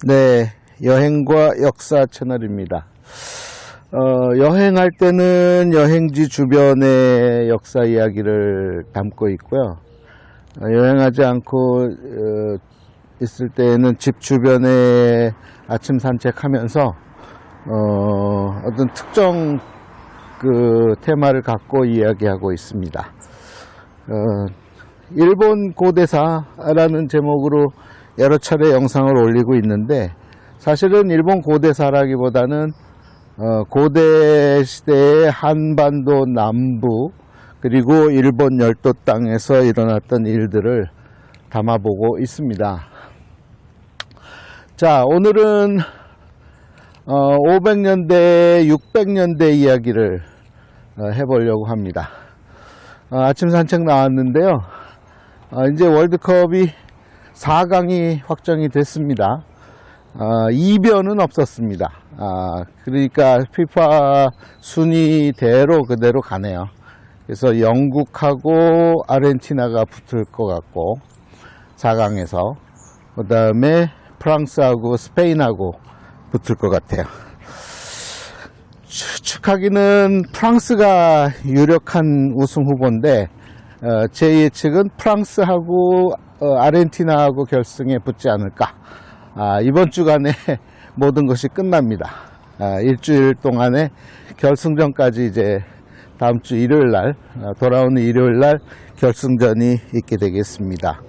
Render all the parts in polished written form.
네, 여행과 역사 채널입니다. 여행할 때는 여행지 주변의 역사 이야기를 담고 있고요. 여행하지 않고 있을 때에는 집 주변에 아침 산책하면서 어떤 특정 그 테마를 갖고 이야기하고 있습니다. 일본 고대사라는 제목으로 여러 차례 영상을 올리고 있는데, 사실은 일본 고대사라기보다는 고대 시대의 한반도 남부 그리고 일본 열도 땅에서 일어났던 일들을 담아보고 있습니다. 자, 오늘은 500년대, 600년대 이야기를 해보려고 합니다. 아침 산책 나왔는데요. 이제 월드컵이 4강이 확정이 됐습니다. 이변은 없었습니다. 그러니까 FIFA 순위대로 그대로 가네요. 그래서 영국하고 아르헨티나가 붙을 것 같고 4강에서, 그 다음에 프랑스하고 스페인하고 붙을 것 같아요. 추측하기는 프랑스가 유력한 우승 후보인데, 제 예측은 프랑스하고 아르헨티나하고 결승에 붙지 않을까. 이번 주간에 모든 것이 끝납니다. 일주일 동안에 결승전까지 이제 다음 주 일요일 날, 돌아오는 일요일 날 결승전이 있게 되겠습니다.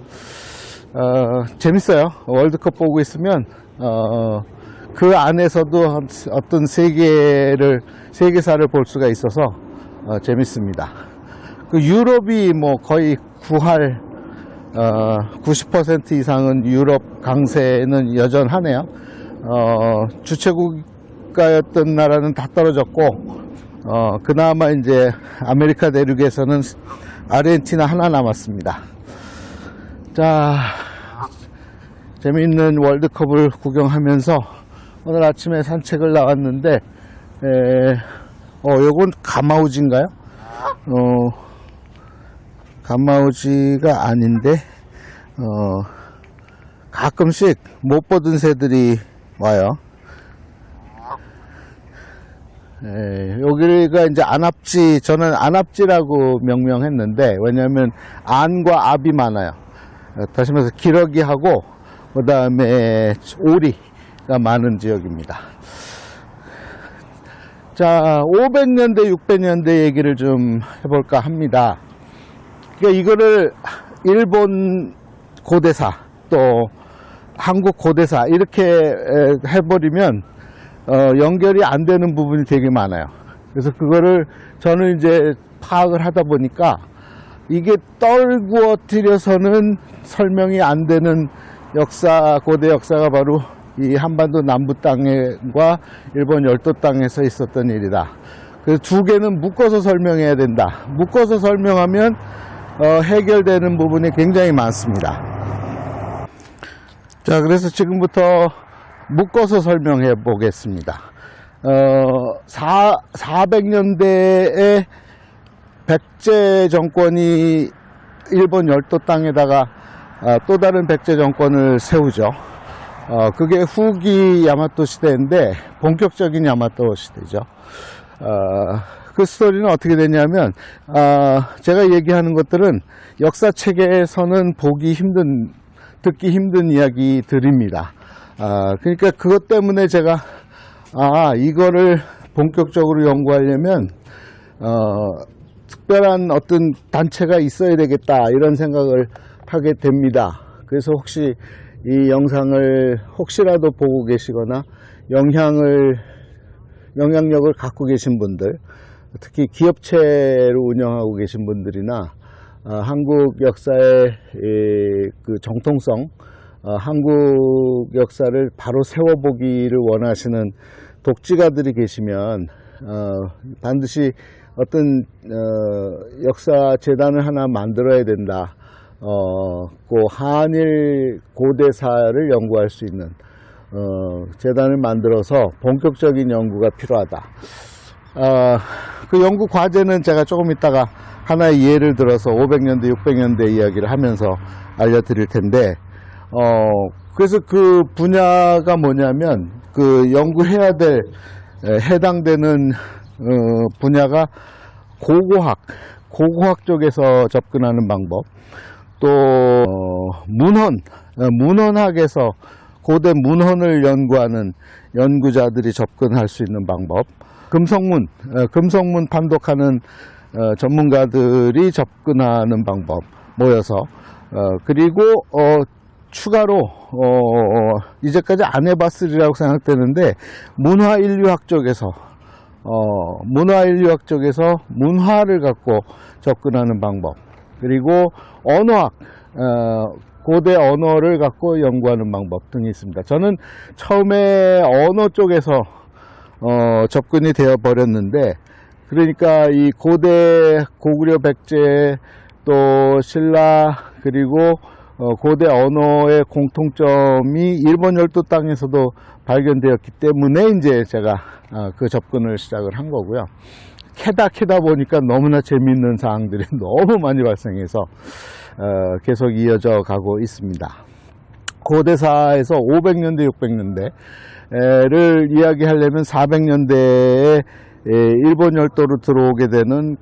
재밌어요. 월드컵 보고 있으면 그 안에서도 어떤 세계사를 볼 수가 있어서 재밌습니다. 그 유럽이 뭐 거의 90% 이상은 유럽 강세는 여전하네요. 주체국가였던 나라는 다 떨어졌고, 그나마 이제 아메리카 대륙에서는 아르헨티나 하나 남았습니다. 자, 재미있는 월드컵을 구경하면서 오늘 아침에 산책을 나왔는데, 요건 가마우지인가요? 가마우지가 아닌데, 가끔씩 못 보던 새들이 와요. 여기가 이제 안압지, 저는 안압지라고 명명했는데, 왜냐하면 안과 압이 많아요. 다시 말해서 기러기하고 그 다음에 오리가 많은 지역입니다. 자, 500년대 600년대 얘기를 좀 해볼까 합니다. 그러니까 이거를 일본 고대사 또 한국 고대사 이렇게 해버리면 연결이 안 되는 부분이 되게 많아요. 그래서 그거를 저는 이제 파악을 하다 보니까 이게 떨구어뜨려서는 설명이 안 되는 고대 역사가 바로 이 한반도 남부 땅과 일본 열도 땅에서 있었던 일이다. 그래서 두 개는 묶어서 설명해야 된다. 묶어서 설명하면 해결되는 부분이 굉장히 많습니다. 자, 그래서 지금부터 묶어서 설명해 보겠습니다. 400년대에 백제 정권이 일본 열도 땅에다가 또 다른 백제 정권을 세우죠. 그게 후기 야마토 시대인데 본격적인 야마토 시대죠. 그 스토리는 어떻게 되냐면, 제가 얘기하는 것들은 역사책에서는 듣기 힘든 이야기들입니다. 그러니까 그것 때문에 제가 이거를 본격적으로 연구하려면 특별한 어떤 단체가 있어야 되겠다, 이런 생각을 하게 됩니다. 그래서 혹시 이 영상을 혹시라도 보고 계시거나 영향력을 갖고 계신 분들, 특히 기업체를 운영하고 계신 분들이나 한국 역사의 그 정통성, 한국 역사를 바로 세워보기를 원하시는 독지가들이 계시면 반드시 어떤 역사 재단을 하나 만들어야 된다. 그 한일 고대사를 연구할 수 있는 재단을 만들어서 본격적인 연구가 필요하다. 그 연구 과제는 제가 조금 있다가 하나의 예를 들어서 500년대, 600년대 이야기를 하면서 알려드릴 텐데, 그래서 그 분야가 뭐냐면 그 연구해야 될 해당되는 분야가 고고학 쪽에서 접근하는 방법, 또 문헌학에서 고대 문헌을 연구하는 연구자들이 접근할 수 있는 방법, 금성문 판독하는 전문가들이 접근하는 방법 모여서, 그리고 추가로 이제까지 안 해봤으리라고 생각되는데 문화인류학 쪽에서 문화를 갖고 접근하는 방법, 그리고 언어학, 고대 언어를 갖고 연구하는 방법 등이 있습니다. 저는 처음에 언어 쪽에서 접근이 되어 버렸는데, 그러니까 이 고구려 백제 또 신라 그리고 고대 언어의 공통점이 일본 열도 땅에서도 발견되었기 때문에 이제 제가 그 접근을 시작을 한 거고요. 캐다 보니까 너무나 재미있는 사항들이 너무 많이 발생해서 계속 이어져 가고 있습니다. 고대사에서 500년대, 600년대를 이야기하려면 400년대에 일본 열도로 들어오게 되는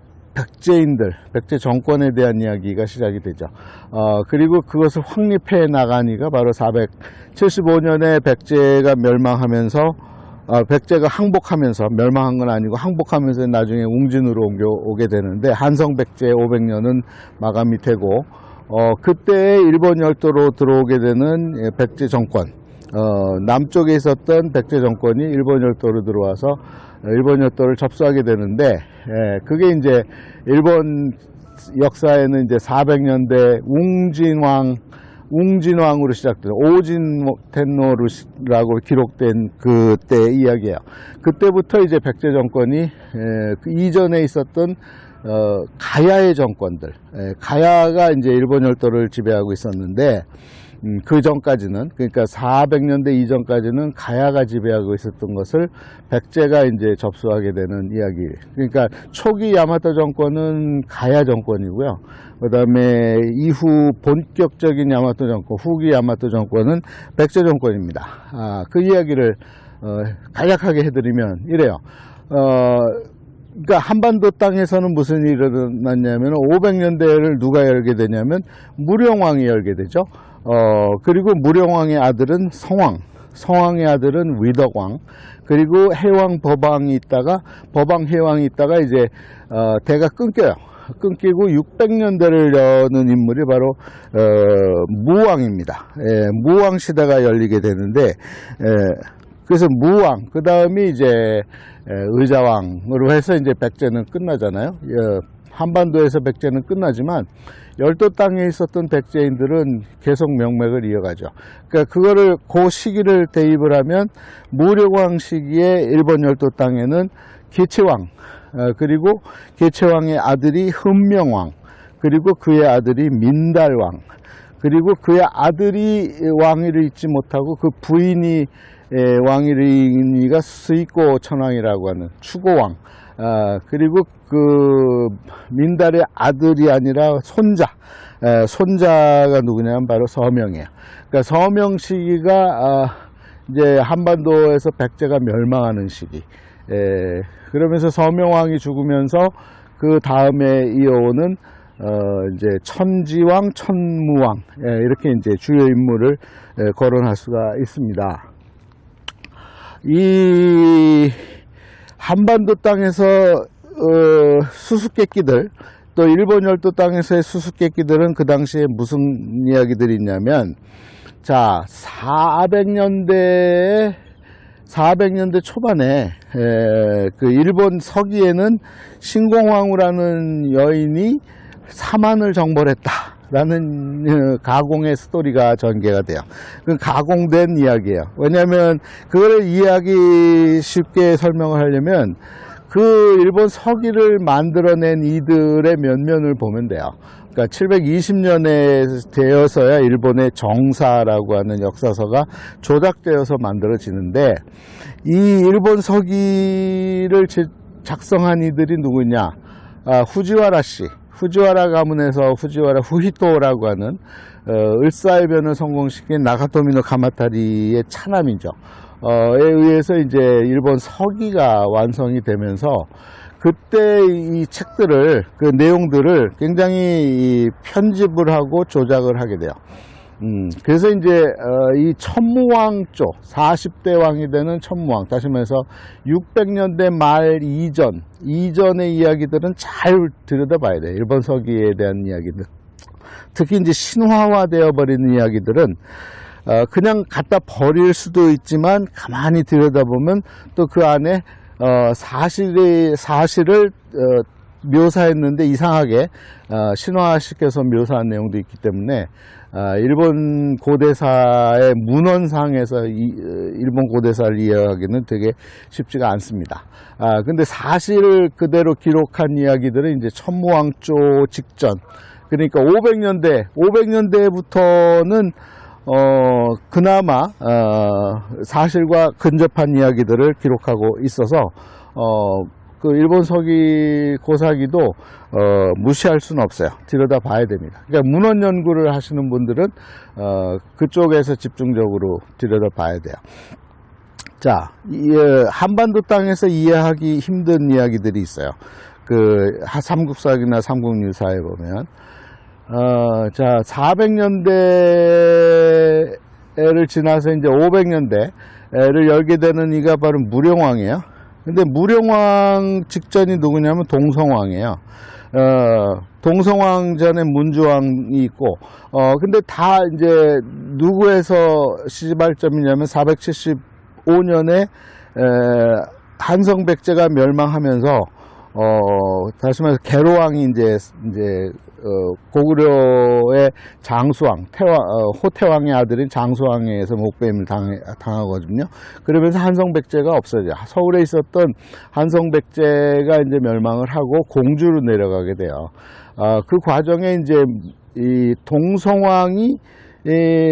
백제 정권에 대한 이야기가 시작이 되죠. 그리고 그것을 확립해 나가니까 바로 475년에 백제가 멸망하면서, 백제가 항복하면서, 멸망한 건 아니고 항복하면서 나중에 웅진으로 옮겨오게 되는데, 한성 백제 500년은 마감이 되고, 그때 일본 열도로 들어오게 되는 백제 정권, 남쪽에 있었던 백제 정권이 일본 열도로 들어와서 일본 열도를 접수하게 되는데, 그게 이제 일본 역사에는 이제 400년대 웅진왕으로 시작돼요. 오진텐노루라고 기록된 그때 이야기예요. 그때부터 이제 백제 정권이 그 이전에 있었던 가야의 정권들, 가야가 이제 일본 열도를 지배하고 있었는데, 그 전까지는, 그러니까 400년대 이전까지는 가야가 지배하고 있었던 것을 백제가 이제 접수하게 되는 이야기. 그러니까 초기 야마토 정권은 가야 정권이고요. 그 다음에 이후 본격적인 야마토 정권, 후기 야마토 정권은 백제 정권입니다. 그 이야기를 간략하게 해드리면 이래요. 그러니까 한반도 땅에서는 무슨 일이 일어났냐면 500년대를 누가 열게 되냐면 무령왕이 열게 되죠. 그리고 무령왕의 아들은 성왕의 아들은 위덕왕, 그리고 해왕 법왕이 있다가 이제 대가 끊기고 600년대를 여는 인물이 바로 무왕입니다. 무왕 시대가 열리게 되는데, 그래서 무왕, 그 다음이 이제 의자왕으로 해서 이제 백제는 끝나잖아요. 한반도에서 백제는 끝나지만 열도 땅에 있었던 백제인들은 계속 명맥을 이어가죠. 그러니까 그거를 그 시기를 대입을 하면 무령왕 시기에 일본 열도 땅에는 계체왕, 그리고 계체왕의 아들이 흠명왕, 그리고 그의 아들이 민달왕, 그리고 그의 아들이 왕위를 잇지 못하고 그 부인이 왕위가 스이코 천왕이라고 하는 추고왕, 그리고 그 민달의 아들이 아니라 손자가 누구냐면 바로 서명이에요. 그러니까 서명 시기가 이제 한반도에서 백제가 멸망하는 시기. 그러면서 서명왕이 죽으면서 그 다음에 이어오는 이제 천지왕, 천무왕, 이렇게 이제 주요 인물을 거론할 수가 있습니다. 이 한반도 땅에서 수수께끼들, 또 일본 열도 땅에서의 수수께끼들은 그 당시에 무슨 이야기들이 있냐면, 자, 400년대 초반에 그 일본 서기에는 신공황후라는 여인이 사만을 정벌했다라는 가공의 스토리가 전개가 돼요. 그 가공된 이야기예요. 왜냐하면 그거를 이해하기 쉽게 설명을 하려면 그 일본 서기를 만들어낸 이들의 면면을 보면 돼요. 그러니까 720년에 되어서야 일본의 정사라고 하는 역사서가 조작되어서 만들어지는데, 이 일본 서기를 작성한 이들이 누구냐? 후지와라 씨. 후지와라 가문에서 후지와라 후히토라고 하는 을사해변을 성공시킨 나가토미노 가마타리의 차남이죠. 에 의해서 이제 일본 서기가 완성이 되면서 그때 이 책들을 그 내용들을 굉장히 편집을 하고 조작을 하게 돼요. 그래서 이제 이 천무왕 쪽 40대 왕이 되는 천무왕, 다시 말해서 600년대 말 이전의 이야기들은 잘 들여다봐야 돼요. 일본 서기에 대한 이야기들. 특히 이제 신화화되어 버리는 이야기들은 그냥 갖다 버릴 수도 있지만 가만히 들여다보면 또 그 안에 사실을 묘사했는데 이상하게 신화시켜서 묘사한 내용도 있기 때문에 일본 고대사의 문헌상에서 일본 고대사를 이해하기는 되게 쉽지가 않습니다. 근데 사실을 그대로 기록한 이야기들은 이제 천무왕조 직전, 그러니까 500년대부터는 그나마 사실과 근접한 이야기들을 기록하고 있어서 그 일본 서기 고사기도 무시할 수는 없어요. 들여다 봐야 됩니다. 그러니까 문헌 연구를 하시는 분들은 그쪽에서 집중적으로 들여다 봐야 돼요. 자, 한반도 땅에서 이해하기 힘든 이야기들이 있어요. 그 삼국사기나 삼국유사에 보면 자, 400년대를 지나서 이제 500년대를 열게 되는 이가 바로 무령왕이에요. 근데 무령왕 직전이 누구냐면 동성왕이에요. 동성왕 전에 문주왕이 있고, 근데 다 이제 누구에서 시발점이냐면 475년에 한성백제가 멸망하면서 다시 말해서 계로왕이 이제 고구려의 장수왕, 호태왕의 아들인 장수왕에 의해서 목배임을 당하거든요. 그러면서 한성백제가 없어져요. 서울에 있었던 한성백제가 이제 멸망을 하고 공주로 내려가게 돼요. 그 과정에 이제 이 동성왕이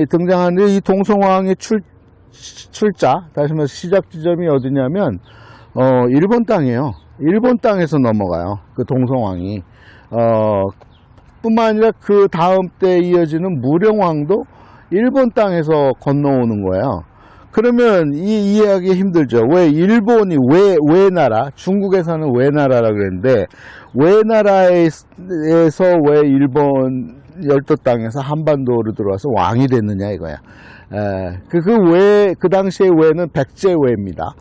등장하는데 이 동성왕의 출자, 다시 말해서 시작 지점이 어디냐면 일본 땅이에요. 일본 땅에서 넘어가요. 그 동성왕이. 뿐만 아니라 그 다음 때 이어지는 무령왕도 일본 땅에서 건너오는 거예요. 그러면 이해하기 힘들죠. 왜 일본이 왜 나라? 중국에서는 왜 나라라 그랬는데 왜 나라에서 왜 일본 열도 땅에서 한반도로 들어와서 왕이 됐느냐 이거야. 그 당시의 왜는 백제 왜입니다.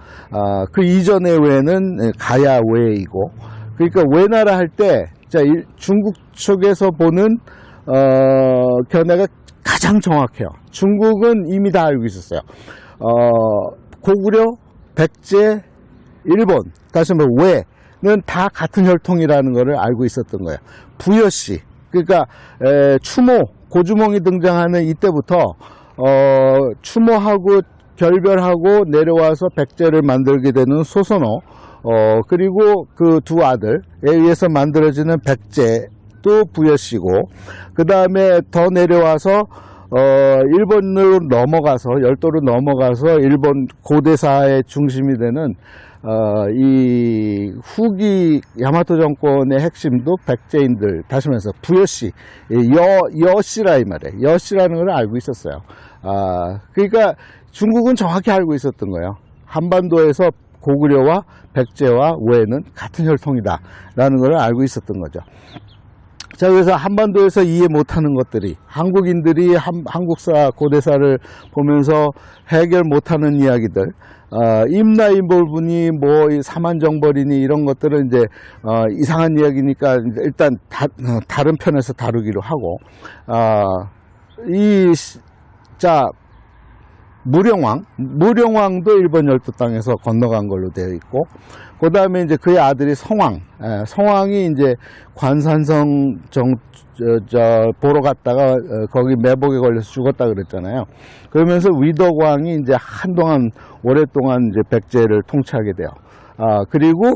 그 이전의 왜는 가야 왜이고. 그러니까 왜 나라 할 때 자, 중국 쪽에서 보는 견해가 가장 정확해요. 중국은 이미 다 알고 있었어요. 고구려, 백제, 일본, 다시 한번 왜는 다 같은 혈통이라는 것을 알고 있었던 거예요. 부여씨, 그러니까 추모, 고주몽이 등장하는 이때부터 추모하고 결별하고 내려와서 백제를 만들게 되는 소선호, 그리고 그 두 아들에 의해서 만들어지는 백제도 부여씨고, 그 다음에 더 내려와서, 일본으로 넘어가서, 열도로 넘어가서 일본 고대사의 중심이 되는, 이 후기 야마토 정권의 핵심도 백제인들, 다시 말해서 부여씨, 여씨라 이 말이에요. 여씨라는 걸 알고 있었어요. 그러니까 중국은 정확히 알고 있었던 거예요. 한반도에서 고구려와 백제와 왜는 같은 혈통이다 라는 걸 알고 있었던 거죠. 자, 그래서 한반도에서 이해 못하는 것들이, 한국인들이 한국사 고대사를 보면서 해결 못하는 이야기들, 임나인볼분이 뭐 사만정벌이니 이런 것들은 이제 이상한 이야기니까 일단 다른 편에서 다루기로 하고, 자, 무령왕도 일본 열도 땅에서 건너간 걸로 되어 있고, 그 다음에 이제 그의 아들이 성왕이 이제 관산성 보러 갔다가 거기 매복에 걸려서 죽었다 그랬잖아요. 그러면서 위덕왕이 이제 오랫동안 이제 백제를 통치하게 돼요. 그리고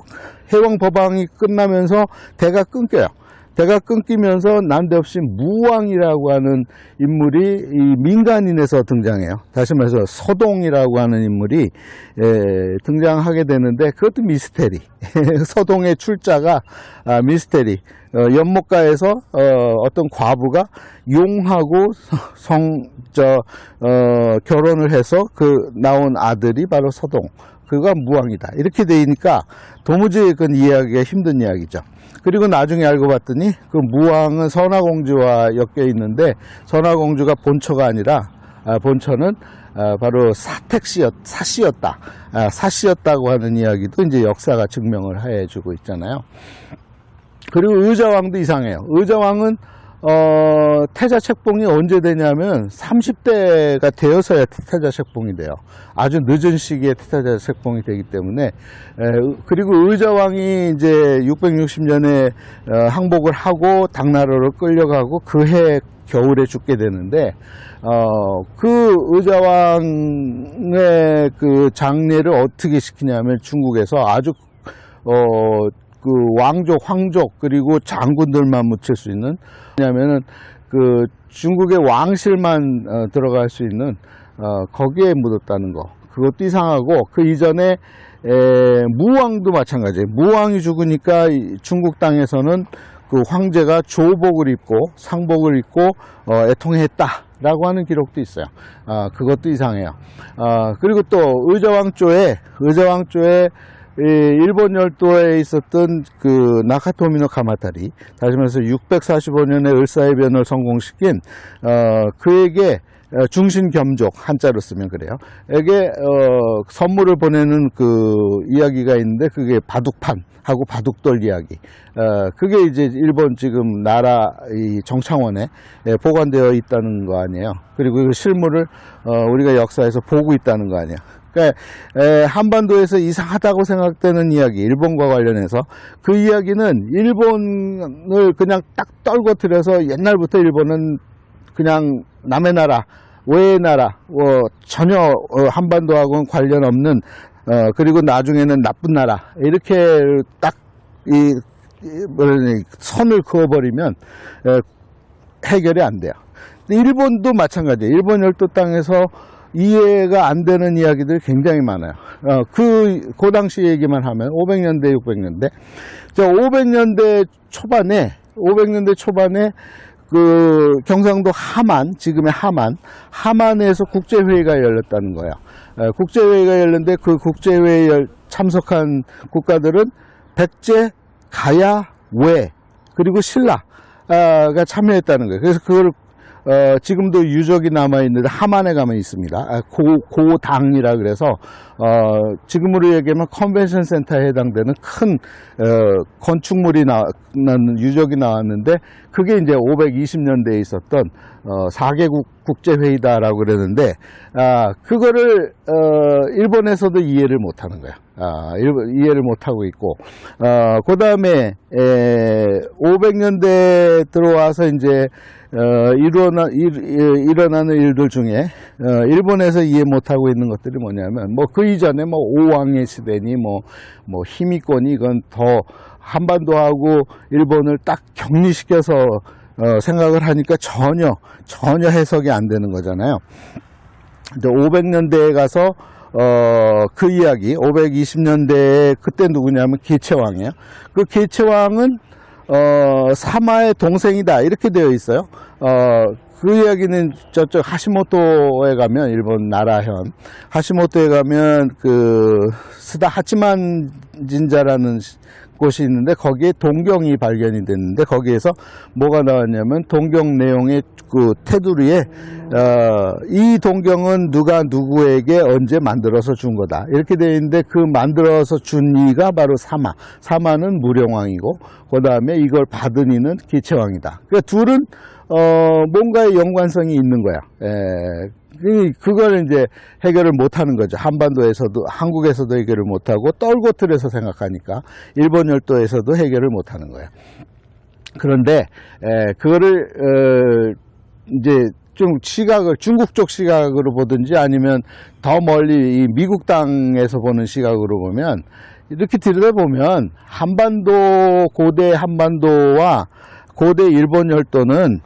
해왕법왕이 끝나면서 대가 끊겨요. 대가 끊기면서 난데없이 무왕이라고 하는 인물이 이 민간인에서 등장해요. 다시 말해서 서동이라고 하는 인물이 등장하게 되는데 그것도 미스테리. 서동의 출자가 미스테리. 연못가에서 어떤 과부가 용하고 결혼을 해서 그 나온 아들이 바로 서동, 그가 무왕이다. 이렇게 되니까 도무지 그건 이해하기가 힘든 이야기죠. 그리고 나중에 알고 봤더니 그 무왕은 선화공주와 엮여 있는데 선화공주가 본처가 아니라 본처는 바로 사씨였다. 사씨였다고 하는 이야기도 이제 역사가 증명을 해주고 있잖아요. 그리고 의자왕도 이상해요. 의자왕은 태자책봉이 언제 되냐면 30대가 되어서야 태자책봉이 돼요. 아주 늦은 시기에 태자책봉이 되기 때문에. 그리고 의자왕이 이제 660년에 항복을 하고 당나라로 끌려가고 그 해 겨울에 죽게 되는데 그 의자왕의 그 장례를 어떻게 시키냐면 중국에서 아주 그 왕족, 황족 그리고 장군들만 묻힐 수 있는, 왜냐하면은 그 중국의 왕실만 들어갈 수 있는 거기에 묻었다는 거, 그것도 이상하고, 그 이전에 무왕도 마찬가지예요. 무왕이 죽으니까 중국 땅에서는 그 황제가 조복을 입고 상복을 입고 애통했다라고 하는 기록도 있어요. 그것도 이상해요. 그리고 또 의자왕조에 일본 열도에 있었던 그 나카토미노 카마타리, 다시 말해서 645년에 을사해변을 성공시킨 그에게 중신겸족, 한자로 쓰면 그래요. 에게 선물을 보내는 그 이야기가 있는데 그게 바둑판하고 바둑돌 이야기. 그게 이제 일본 지금 나라 이 정창원에 보관되어 있다는 거 아니에요. 그리고 그 실물을 우리가 역사에서 보고 있다는 거 아니에요. 그러니까 한반도에서 이상하다고 생각되는 이야기, 일본과 관련해서 그 이야기는 일본을 그냥 딱 떨궈뜨려서 옛날부터 일본은 그냥 남의 나라, 외의 나라, 전혀 한반도하고는 관련 없는, 그리고 나중에는 나쁜 나라, 이렇게 딱 선을 그어버리면 해결이 안 돼요. 일본도 마찬가지예요. 일본 열도 땅에서 이해가 안 되는 이야기들이 굉장히 많아요. 그 당시 얘기만 하면 500년대, 600년대. 500년대 초반에 그 경상도 하만, 지금의 하만에서 국제회의가 열렸다는 거예요. 국제회의가 열렸는데 그 국제회의에 참석한 국가들은 백제, 가야, 외, 그리고 신라가 참여했다는 거예요. 그래서 그걸 지금도 유적이 남아있는데 하만에 가면 있습니다. 고당이라 그래서 지금으로 얘기하면 컨벤션 센터에 해당되는 큰 건축물이 유적이 나왔는데 그게 이제 520년대에 있었던 4개국 국제회의다라고 그랬는데 그거를 일본에서도 이해를 못하는 거야. 이해를 못하고 있고 그 다음에 500년대 들어와서 이제 일어나는 일들 중에 일본에서 이해 못하고 있는 것들이 뭐냐면 그 이전에 오왕의 시대니 히미코니, 이건 더 한반도하고 일본을 딱 격리시켜서 생각을 하니까 전혀 해석이 안 되는 거잖아요. 500년대에 가서 그 이야기, 520년대에 그때 누구냐면 계체왕이에요. 그 계체왕은 사마의 동생이다, 이렇게 되어 있어요. 그 이야기는 저쪽 하시모토에 가면, 일본 나라현 하시모토에 가면 그 스다 하치만 진자라는 곳이 있는데 거기에 동경이 발견이 됐는데 거기에서 뭐가 나왔냐면 동경 내용의 그 테두리에 이 동경은 누가 누구에게 언제 만들어서 준 거다, 이렇게 되어 있는데 그 만들어서 준 이가 바로 사마는 무령왕이고 그 다음에 이걸 받은 이는 기체왕이다. 그러니까 둘은 뭔가의 연관성이 있는 거야. 그걸 이제 해결을 못하는 거죠. 한반도에서도, 한국에서도 해결을 못하고 떨고틀에서 생각하니까 일본 열도에서도 해결을 못하는 거예요. 그런데 그거를 이제 좀 중국 쪽 시각으로 보든지 아니면 더 멀리 이 미국 땅에서 보는 시각으로 보면, 이렇게 들여다보면 고대 한반도와 고대 일본 열도는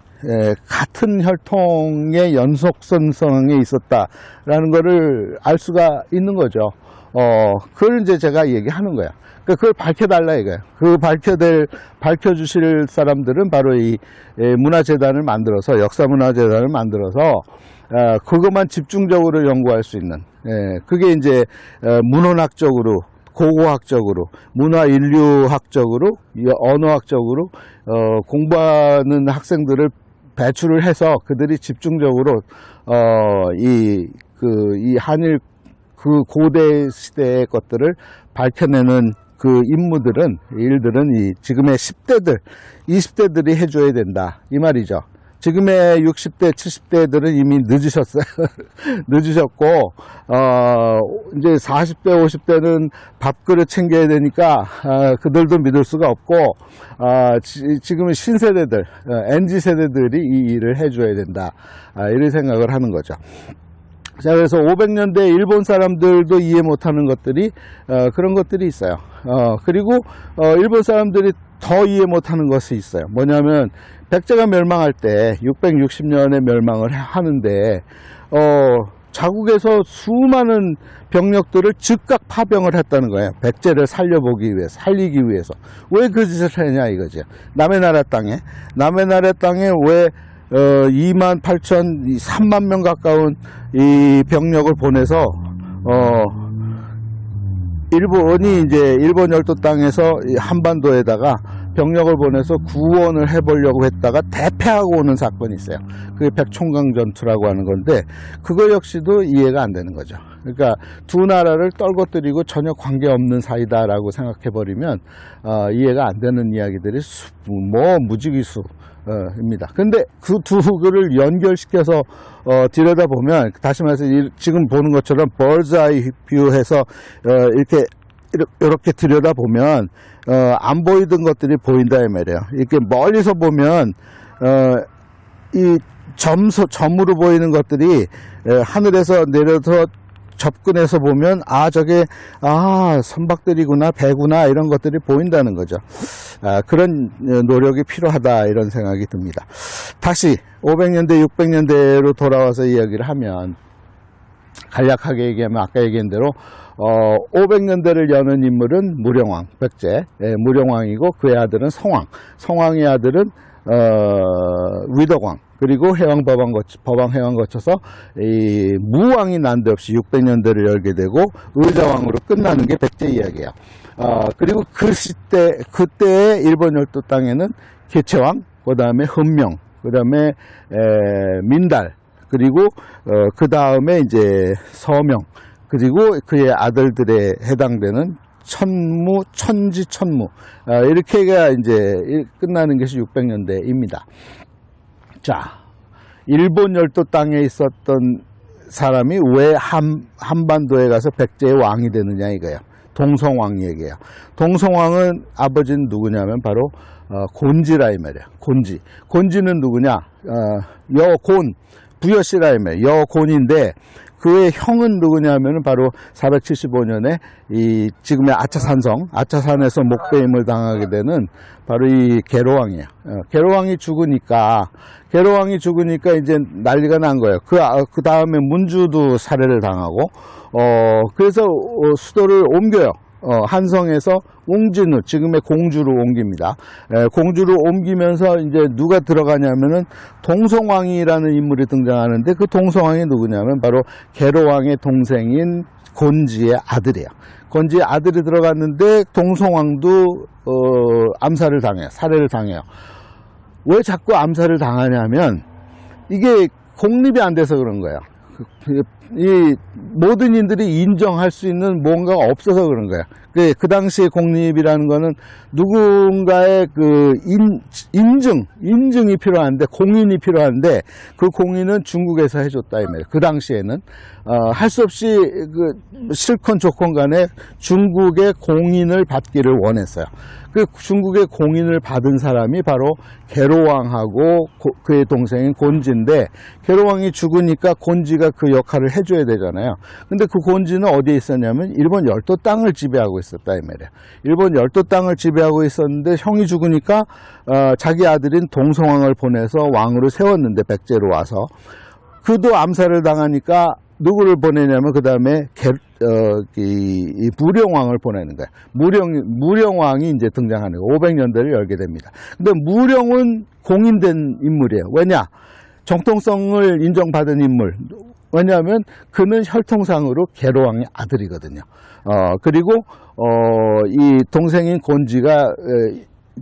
같은 혈통의 연속선성에 있었다라는 거를 알 수가 있는 거죠. 그걸 이제 제가 얘기하는 거야. 그러니까 그걸 밝혀달라 이거예요. 그 밝혀주실 사람들은 바로 이 문화재단을 만들어서, 역사문화재단을 만들어서, 그것만 집중적으로 연구할 수 있는, 그게 이제, 문헌학적으로, 고고학적으로, 문화인류학적으로, 언어학적으로, 공부하는 학생들을 배출을 해서 그들이 집중적으로, 이 한일, 그 고대 시대의 것들을 밝혀내는 그 일들은 이 지금의 10대들, 20대들이 해줘야 된다. 이 말이죠. 지금의 60대, 70대들은 이미 늦으셨어요. 늦으셨고, 이제 40대, 50대는 밥그릇 챙겨야 되니까, 그들도 믿을 수가 없고, 지금의 신세대들, NG세대들이 이 일을 해줘야 된다. 이런 생각을 하는 거죠. 자, 그래서 500년대 일본 사람들도 이해 못하는 것들이, 그런 것들이 있어요. 그리고, 일본 사람들이 더 이해 못하는 것이 있어요. 뭐냐면, 백제가 멸망할 때, 660년에 멸망을 하는데, 자국에서 수많은 병력들을 즉각 파병을 했다는 거예요. 백제를 살리기 위해서. 왜 그 짓을 했냐 이거죠. 남의 나라 땅에 왜 28,000, 3만 명 가까운 이 병력을 보내서, 일본 열도 땅에서 한반도에다가 병력을 보내서 구원을 해보려고 했다가 대패하고 오는 사건이 있어요. 그게 백총강 전투라고 하는 건데, 그거 역시도 이해가 안 되는 거죠. 그러니까 두 나라를 떨궈뜨리고 전혀 관계없는 사이다라고 생각해버리면, 이해가 안 되는 이야기들이 무지기수. 입니다. 근데 그 두를 연결시켜서 들여다보면, 다시 말해서 지금 보는 것처럼 bird's eye view 해서 이렇게 들여다보면 안 보이던 것들이 보인다 이 말이에요. 이렇게 멀리서 보면 이 점으로 보이는 것들이 하늘에서 내려서 접근해서 보면 저게 선박들이구나, 배구나, 이런 것들이 보인다는 거죠. 그런 노력이 필요하다, 이런 생각이 듭니다. 다시 500년대 600년대로 돌아와서 이야기를 하면, 간략하게 얘기하면 아까 얘기한 대로 500년대를 여는 인물은 무령왕, 백제 무령왕이고, 그의 아들은 성왕의 아들은 위덕왕, 그리고 법왕 해왕 거쳐서 이 무왕이 난데없이 600년대를 열게 되고 의자왕으로 끝나는 게 백제 이야기예요. 그리고 그때의 일본 열도 땅에는 개체왕, 그 다음에 헌명, 그 다음에 민달, 그리고 그 다음에 이제 서명, 그리고 그의 아들들에 해당되는 천지, 이렇게가 이제 끝나는 것이 600년대입니다. 자, 일본 열도 땅에 있었던 사람이 왜 한반도에 가서 백제의 왕이 되느냐 이거예요. 동성왕 얘기예요. 동성왕은 아버지는 누구냐면 바로 곤지라 이 말이에요. 곤지는 누구냐? 여곤, 부여씨라 이 말이에요. 여곤인데, 그의 형은 누구냐면 바로 475년에 이 지금의 아차산에서 목배임을 당하게 되는 바로 이 계로왕이에요. 계로왕이 죽으니까 이제 난리가 난 거예요. 그 다음에 문주도 살해를 당하고, 그래서 수도를 옮겨요. 한성에서 옹진우, 지금의 공주로 옮깁니다. 공주로 옮기면서 이제 누가 들어가냐면은 동성왕이라는 인물이 등장하는데, 그 동성왕이 누구냐면 바로 계로왕의 동생인 곤지의 아들이에요. 곤지의 아들이 들어갔는데 동성왕도 살해를 당해요. 왜 자꾸 암살을 당하냐면 이게 공립이 안 돼서 그런 거예요. 이 모든 인들이 인정할 수 있는 뭔가가 없어서 그런 거예요. 그 당시에 공립이라는 거는 누군가의 그 인증이 필요한데, 공인이 필요한데, 그 공인은 중국에서 해줬다 이 말이에요. 그 당시에는 할 수 없이 싫건 좋건 간에 중국의 공인을 받기를 원했어요. 그 중국의 공인을 받은 사람이 바로 계로왕하고 그의 동생인 곤지인데, 계로왕이 죽으니까 곤지가 그 역할을 해줘야 되잖아요. 근데 그 곤지는 어디에 있었냐면 일본 열도 땅을 지배하고 있었다 이 말이에요. 일본 열도 땅을 지배하고 있었는데 형이 죽으니까 자기 아들인 동성왕을 보내서 왕으로 세웠는데 백제로 와서 그도 암살을 당하니까 누구를 보내냐면 그 다음에 이 무령왕을 보내는 거예요. 무령왕이 이제 등장하는 거예요. 500년대를 열게 됩니다. 근데 무령은 공인된 인물이에요. 왜냐? 정통성을 인정받은 인물. 왜냐하면 그는 혈통상으로 계로왕의 아들이거든요. 그리고 이 동생인 곤지가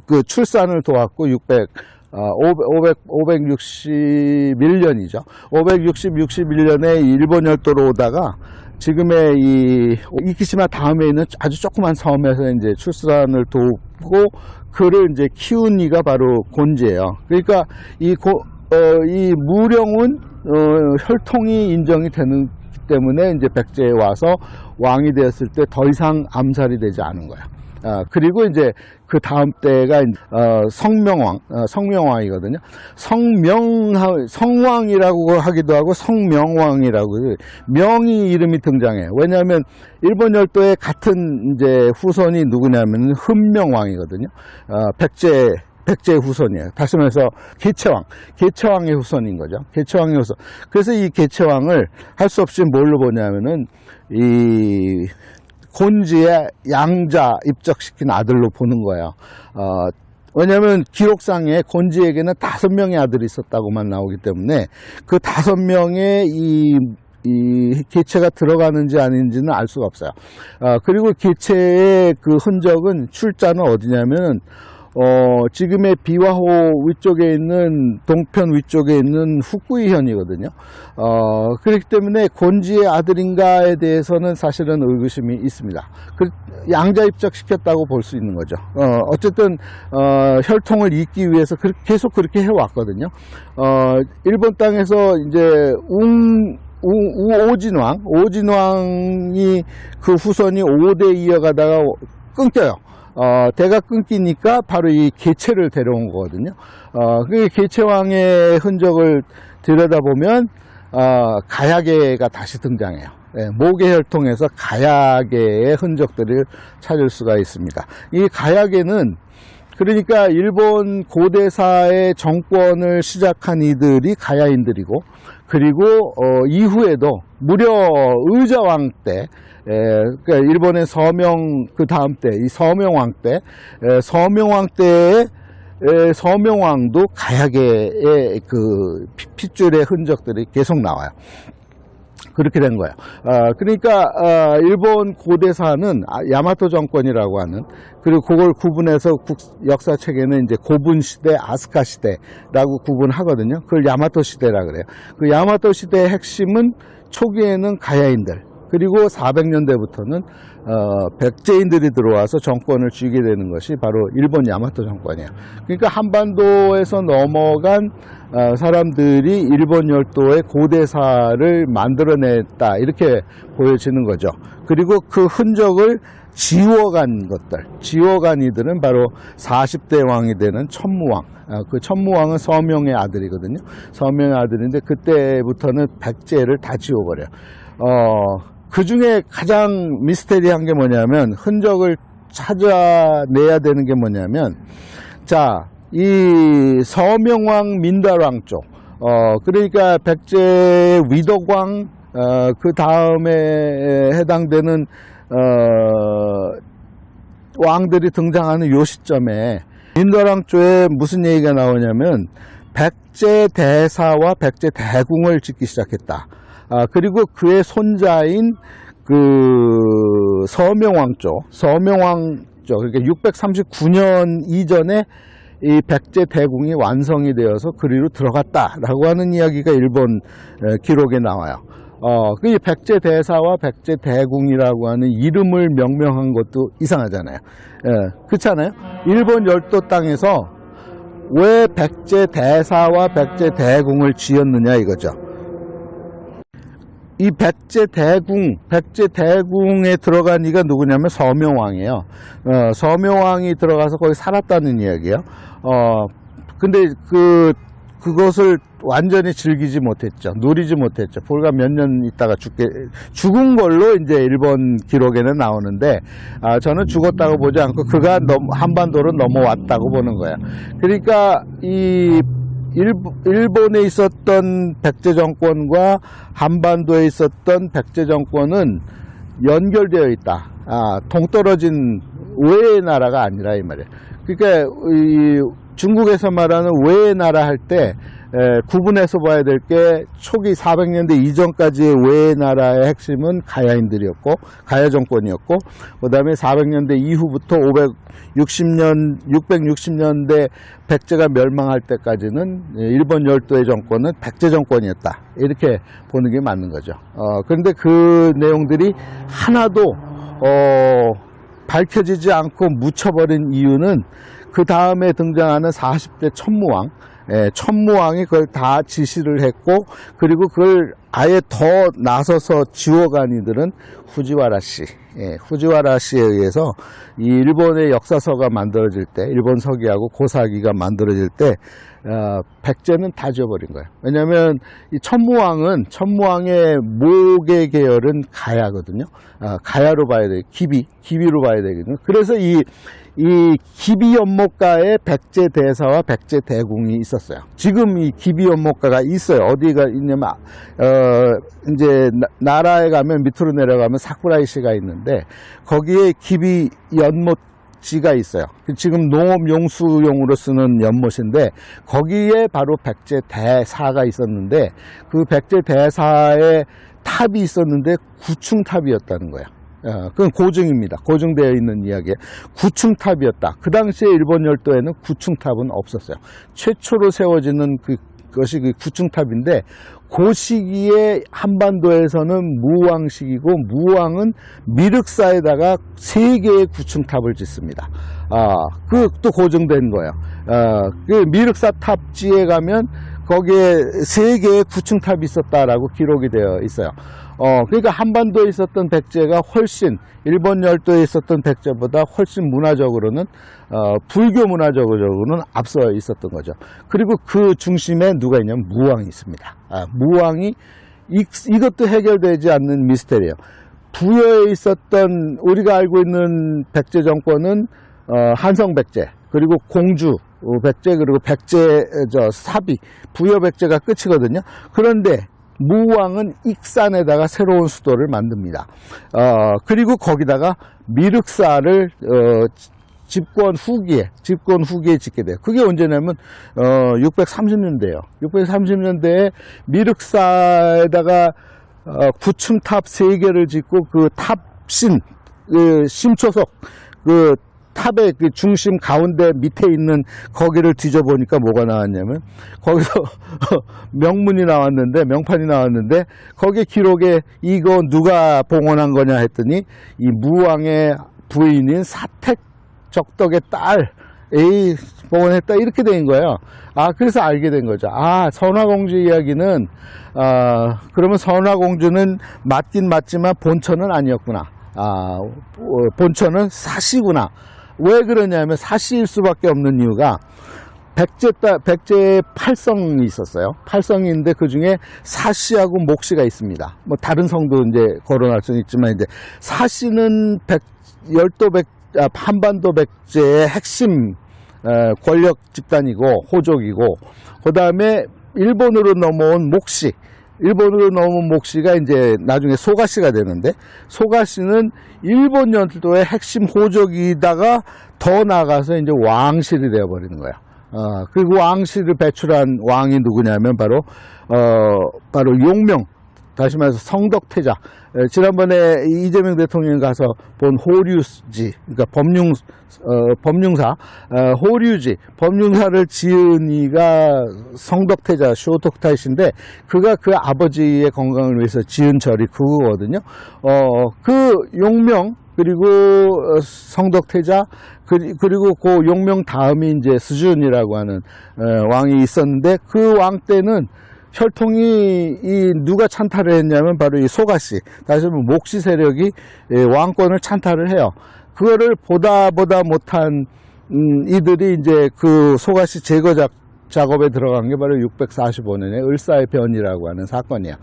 그 출산을 도왔고 561년이죠. 61년에 일본 열도로 오다가 지금의 이 이키시마 다음에 있는 아주 조그만 섬에서 이제 출산을 돕고 그를 이제 키운 이가 바로 곤지예요. 그러니까 이 무령은 혈통이 인정이 되는 때문에 이제 백제에 와서 왕이 되었을 때 더 이상 암살이 되지 않은 거야. 그리고 이제 그 다음 때가 성명왕이거든요. 성왕이라고 하기도 하고 성명왕이라고 명이 이름이 등장해요. 왜냐하면 일본 열도의 같은 이제 후손이 누구냐면 흠명왕이거든요. 백제의 후손이에요. 다시 말해서 개체왕의 후손인 거죠. 개체왕의 후손. 그래서 이 개체왕을 할 수 없이 뭘로 보냐면은 이 곤지의 양자 입적시킨 아들로 보는 거예요. 왜냐하면 기록상에 곤지에게는 5명의 아들이 있었다고만 나오기 때문에 그 5명의 이 개체가 들어가는지 아닌지는 알 수가 없어요. 그리고 개체의 그 흔적은 출자는 어디냐면 지금의 비와호 위쪽에 있는 동편 위쪽에 있는 후쿠이현이거든요. 그렇기 때문에 곤지의 아들인가에 대해서는 사실은 의구심이 있습니다. 양자 입적시켰다고 볼 수 있는 거죠. 어쨌든 혈통을 잇기 위해서 계속 그렇게 해왔거든요. 일본 땅에서 이제 오진왕이 그 후손이 5대 이어가다가 끊겨요. 대가 끊기니까 바로 이 개체를 데려온 거거든요. 그 개체왕의 흔적을 들여다보면 가야계가 다시 등장해요. 모계 혈통에서 가야계의 흔적들을 찾을 수가 있습니다. 이 가야계는 그러니까 일본 고대사의 정권을 시작한 이들이 가야인들이고, 그리고 이후에도 무려 의자왕 때, 그러니까 일본의 서명 그 다음 때, 이 서명왕 때, 서명왕 때의 서명왕도 가야계의 그 핏줄의 흔적들이 계속 나와요. 그렇게 된 거예요. 그러니까 일본 고대사는 야마토 정권이라고 하는, 그리고 그걸 구분해서 역사책에는 이제 고분 시대, 아스카 시대라고 구분하거든요. 그걸 야마토 시대라 그래요. 그 야마토 시대의 핵심은 초기에는 가야인들, 그리고 400년대부터는 백제인들이 들어와서 정권을 쥐게 되는 것이 바로 일본 야마토 정권이에요. 그러니까 한반도에서 넘어간 사람들이 일본 열도의 고대사를 만들어냈다, 이렇게 보여지는 거죠. 그리고 그 흔적을 지워간 이들은 바로 40대 왕이 되는 천무왕. 그 천무왕은 서명의 아들이거든요. 서명의 아들인데 그때부터는 백제를 다 지워버려요. 그 중에 가장 미스테리한 게 뭐냐면, 흔적을 찾아내야 되는 게 뭐냐면, 자, 이 서명왕 민달왕 쪽, 그러니까 백제의 위덕왕, 그 다음에 해당되는 왕들이 등장하는 요 시점에 민달왕 쪽에 무슨 얘기가 나오냐면, 백제 대사와 백제 대궁을 짓기 시작했다. 그리고 그의 손자인 그 서명왕 쪽, 그러니까 639년 이전에 이 백제 대궁이 완성이 되어서 그리로 들어갔다라고 하는 이야기가 일본 기록에 나와요. 그 백제 대사와 백제 대궁이라고 하는 이름을 명명한 것도 이상하잖아요. 그렇잖아요. 일본 열도 땅에서 왜 백제 대사와 백제 대궁을 지었느냐 이거죠. 이 백제 대궁에 들어간 이가 누구냐면 서명왕이에요. 서명왕이 들어가서 거기 살았다는 이야기예요. 근데 그것을 완전히 즐기지 못했죠. 누리지 못했죠. 불과 몇 년 있다가 죽은 걸로 이제 일본 기록에는 나오는데, 저는 죽었다고 보지 않고 그가 한반도로 넘어왔다고 보는 거예요. 그러니까 일본에 있었던 백제 정권과 한반도에 있었던 백제 정권은 연결되어 있다. 동떨어진 외의 나라가 아니라 이 말이에요. 그러니까 중국에서 말하는 외의 나라 할 때 구분해서 봐야 될 게 초기 400년대 이전까지의 외의 나라의 핵심은 가야인들이었고 가야 정권이었고, 그 다음에 400년대 이후부터 660년대 백제가 멸망할 때까지는 일본 열도의 정권은 백제 정권이었다, 이렇게 보는 게 맞는 거죠. 그런데 그 내용들이 하나도 밝혀지지 않고 묻혀버린 이유는 그 다음에 등장하는 40대 천무왕이 그걸 다 지시를 했고, 그리고 그걸 아예 더 나서서 지워간 이들은 후지와라 씨에 의해서 이 일본의 역사서가 만들어질 때, 일본 서기하고 고사기가 만들어질 때 백제는 다 지워버린 거예요. 왜냐하면 이 천무왕의 모계 계열은 가야거든요. 가야로 봐야 돼요. 기비로 봐야 되거든요. 그래서 이 기비 연못가에 백제 대사와 백제 대궁이 있었어요. 지금 이 기비 연못가가 있어요. 어디가 있냐면 이제 나라에 가면 밑으로 내려가면 사쿠라이시가 있는데 거기에 기비 연못지가 있어요. 지금 농업 용수용으로 쓰는 연못인데 거기에 바로 백제 대사가 있었는데 그 백제 대사의 탑이 있었는데 구층탑이었다는 거예요. 그건 고증입니다. 고증되어 있는 이야기에 구층탑이었다. 그 당시에 일본 열도에는 구층탑은 없었어요. 최초로 세워지는 그것이 그 구층탑인데, 그 시기에 한반도에서는 무왕 시기고, 무왕은 미륵사에다가 3개의 구층탑을 짓습니다. 그것도 고증된 거예요. 그 미륵사 탑지에 가면 거기에 3개의 구층탑이 있었다라고 기록이 되어 있어요. 그러니까 한반도에 있었던 백제가 훨씬 일본 열도에 있었던 백제보다 훨씬 문화적으로는 불교 문화적으로는 앞서 있었던 거죠. 그리고 그 중심에 누가 있냐면 무왕이 있습니다. 무왕이 이것도 해결되지 않는 미스테리예요. 부여에 있었던 우리가 알고 있는 백제 정권은 한성 백제, 그리고 공주 백제, 그리고 백제 사비 부여 백제가 끝이거든요. 그런데 무왕은 익산에다가 새로운 수도를 만듭니다. 그리고 거기다가 미륵사를 집권 후기에 짓게 돼요. 그게 언제냐면 630년대예요. 630년대에 미륵사에다가 구층탑 3개를 짓고 그 탑신, 심초석, 그 탑의 그 중심 가운데 밑에 있는 거기를 뒤져보니까 뭐가 나왔냐면 거기서 명문이 나왔는데, 명판이 나왔는데 거기에 기록에 이거 누가 봉헌한 거냐 했더니 이 무왕의 부인인 사택적덕의 딸이 봉헌했다, 이렇게 된 거예요. 그래서 알게 된 거죠. 선화공주 이야기는 그러면 선화공주는 맞긴 맞지만 본처는 아니었구나. 본처는 사시구나. 왜 그러냐면 사시일 수밖에 없는 이유가 백제의 8성이 있었어요. 8성인데 그 중에 사시하고 목시가 있습니다. 뭐 다른 성도 이제 거론할 수는 있지만, 이제 사시는 한반도 백제의 핵심 권력 집단이고 호족이고, 그 다음에 일본으로 넘어온 목시가 이제 나중에 소가시가 되는데, 소가시는 일본 열도의 핵심 호족이다가 더 나가서 이제 왕실이 되어버리는 거야. 그리고 왕실을 배출한 왕이 누구냐면 바로 용명, 다시 말해서 성덕태자. 지난번에 이재명 대통령이 가서 본 호류지, 그러니까 법융사, 호류지, 법융사를 지은 이가 성덕태자 쇼톡타이신데, 그가 그 아버지의 건강을 위해서 지은 절이 그거거든요. 그 용명, 그리고 성덕태자, 그리고 그 용명 다음이 이제 스준이라고 하는 왕이 있었는데, 그 왕 때는 혈통이 누가 찬탈을 했냐면 바로 이 소가씨, 다시 말하면 목시 세력이 왕권을 찬탈을 해요. 그거를 보다 못한 이들이 이제 그 소가씨 제거 작업에 들어간 게 바로 645년에 을사의 변이라고 하는 사건이에요.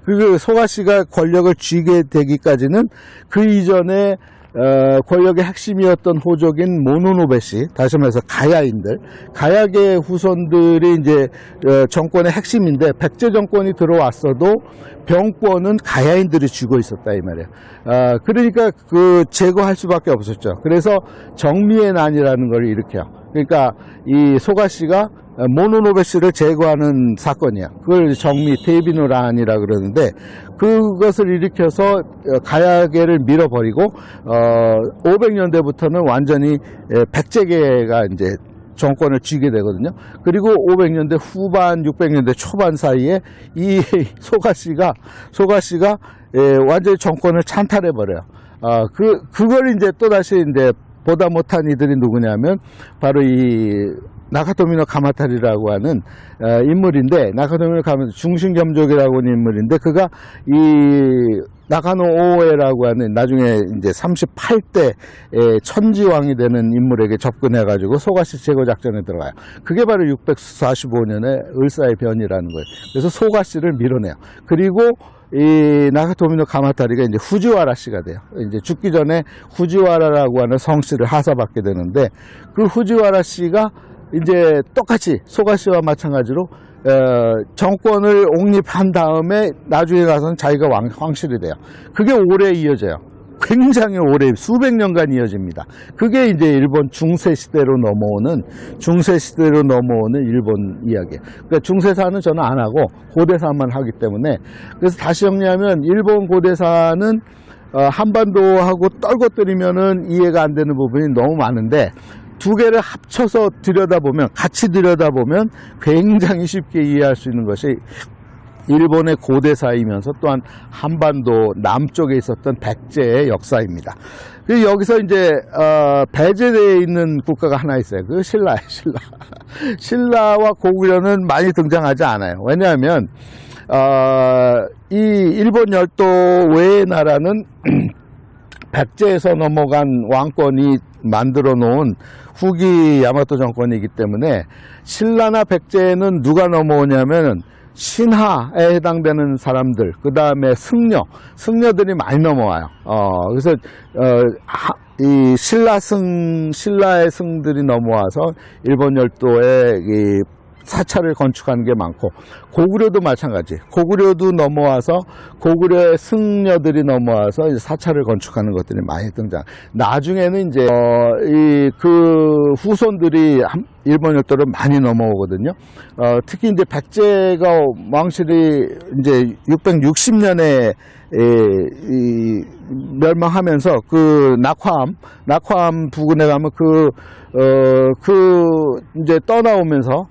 그 소가씨가 권력을 쥐게 되기까지는 그 이전에 권력의 핵심이었던 호족인 모노노베씨, 다시 말해서 가야인들, 가야계 후손들이 이제 정권의 핵심인데, 백제 정권이 들어왔어도 병권은 가야인들이 쥐고 있었다 이 말이에요. 그러니까 그 제거할 수밖에 없었죠. 그래서 정미의 난이라는 걸 일으켜요. 그러니까 이 소가씨가 모노노베씨를 제거하는 사건이야. 그걸 정미 테이비노란이라 그러는데, 그것을 일으켜서 가야계를 밀어버리고 500년대부터는 완전히 백제계가 이제 정권을 쥐게 되거든요. 그리고 500년대 후반, 600년대 초반 사이에 이 소가씨가 완전히 정권을 찬탈해 버려요. 그걸 이제 또다시 이제 보다 못한 이들이 누구냐면 바로 이 나카토미노 가마타리라고 하는 인물인데, 나카토미노 가마타리 중신겸족이라고 하는 인물인데, 그가 이 나카노 오에라고 하는 나중에 이제 38대 천지왕이 되는 인물에게 접근해가지고 소가씨 제거 작전에 들어가요. 그게 바로 645년에 을사의 변이라는 거예요. 그래서 소가씨를 밀어내요. 그리고 이 나카토미노 가마타리가 이제 후지와라 씨가 돼요. 이제 죽기 전에 후지와라라고 하는 성씨를 하사받게 되는데, 그 후지와라 씨가 이제 똑같이 소가씨와 마찬가지로 정권을 옹립한 다음에 나중에 가서는 자기가 황실이 돼요. 그게 오래 이어져요. 굉장히 오래, 수백 년간 이어집니다. 그게 이제 일본 중세시대로 넘어오는 일본 이야기예요. 그러니까 중세사는 저는 안 하고 고대사만 하기 때문에, 그래서 다시 정리하면 일본 고대사는 한반도하고 떨궈뜨리면은 이해가 안 되는 부분이 너무 많은데, 두 개를 합쳐서 같이 들여다보면 굉장히 쉽게 이해할 수 있는 것이 일본의 고대사이면서 또한 한반도 남쪽에 있었던 백제의 역사입니다. 그리고 여기서 이제 배제되어 있는 국가가 하나 있어요. 그 신라예요. 신라와 고구려는 많이 등장하지 않아요. 왜냐하면 이 일본 열도 외의 나라는 백제에서 넘어간 왕권이 만들어 놓은 후기 야마토 정권이기 때문에, 신라나 백제는 누가 넘어오냐면 신하에 해당되는 사람들, 그 다음에 승려들이 많이 넘어와요. 그래서 이 신라의 승들이 넘어와서 일본 열도에 이 사찰을 건축하는 게 많고, 고구려도 마찬가지. 고구려도 넘어와서, 고구려의 승려들이 넘어와서 이제 사찰을 건축하는 것들이 많이 등장. 나중에는 이제 그 후손들이 일본 열도를 많이 넘어오거든요. 특히 이제 백제가 왕실이 이제 660년에 멸망하면서 그 낙화암 부근에 가면 이제 떠나오면서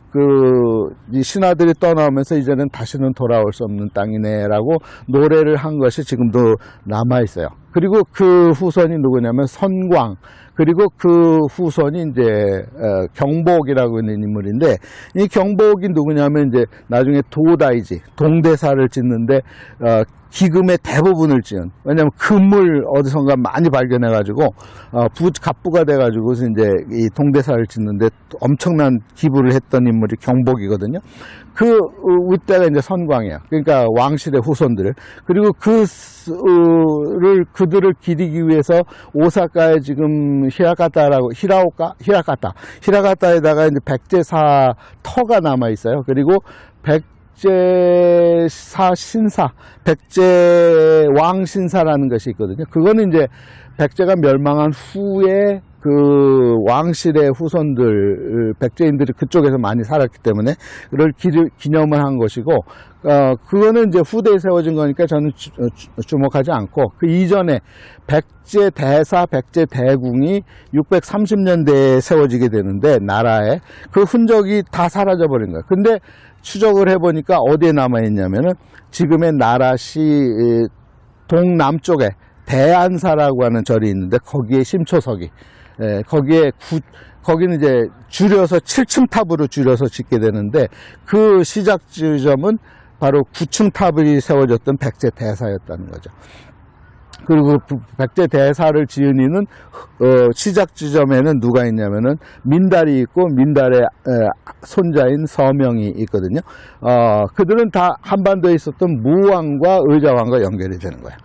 이 신하들이 떠나오면서 이제는 다시는 돌아올 수 없는 땅이네라고 노래를 한 것이 지금도 남아 있어요. 그리고 그 후손이 누구냐면 선광, 그리고 그 후손이 이제 경복이라고 하는 인물인데, 이 경복이 누구냐면 이제 나중에 도다이지, 동대사를 짓는데 기금의 대부분을 지은, 왜냐하면 금을 어디선가 많이 발견해가지고 갑부가 돼가지고 이제 이 동대사를 짓는데 엄청난 기부를 했던 인물이 경복이거든요. 그 윗대가 이제 선광이에요. 그러니까 왕실의 후손들을. 그리고 그들을 기리기 위해서 오사카에 지금 히라가타에다가 이제 백제사 터가 남아 있어요. 그리고 백제사 신사, 백제왕 신사라는 것이 있거든요. 그거는 이제 백제가 멸망한 후에 그 왕실의 후손들, 백제인들이 그쪽에서 많이 살았기 때문에 그걸 기념을 한 것이고, 그거는 이제 후대에 세워진 거니까 저는 주목하지 않고, 그 이전에 백제 대사, 백제 대궁이 630년대에 세워지게 되는데, 나라에 그 흔적이 다 사라져버린 거예요. 근데 추적을 해보니까 어디에 남아있냐면은 지금의 나라시 동남쪽에 대안사라고 하는 절이 있는데, 거기에 심초석이, 거기는 이제 줄여서 7층 탑으로 줄여서 짓게 되는데, 그 시작 지점은 바로 9층 탑이 세워졌던 백제 대사였다는 거죠. 그리고 백제 대사를 지은 이는 시작 지점에는 누가 있냐면은 민달이 있고 민달의 손자인 서명이 있거든요. 그들은 다 한반도에 있었던 무왕과 의자왕과 연결이 되는 거예요.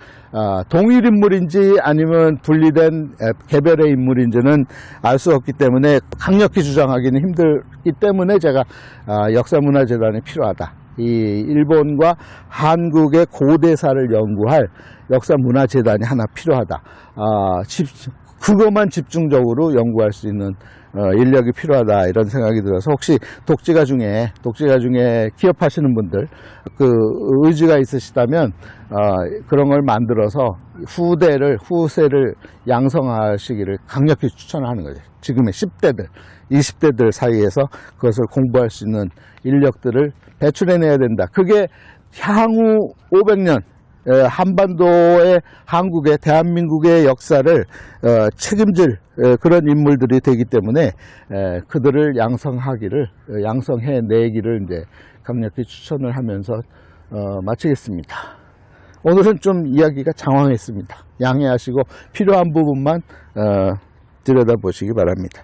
동일 인물인지 아니면 분리된 개별의 인물인지는 알 수 없기 때문에 강력히 주장하기는 힘들기 때문에 제가 역사문화재단이 필요하다. 이 일본과 한국의 고대사를 연구할 역사문화재단이 하나 필요하다. 그것만 집중적으로 연구할 수 있는 인력이 필요하다, 이런 생각이 들어서, 혹시 독재가 중에 기업하시는 분들 그 의지가 있으시다면 그런 걸 만들어서 후세를 양성하시기를 강력히 추천하는 거죠. 지금의 10대들 20대들 사이에서 그것을 공부할 수 있는 인력들을 배출해내야 된다. 그게 향후 500년 한반도의, 한국의, 대한민국의 역사를 책임질 그런 인물들이 되기 때문에 그들을 양성해내기를 이제 강력히 추천을 하면서 마치겠습니다. 오늘은 좀 이야기가 장황했습니다. 양해하시고 필요한 부분만 들여다보시기 바랍니다.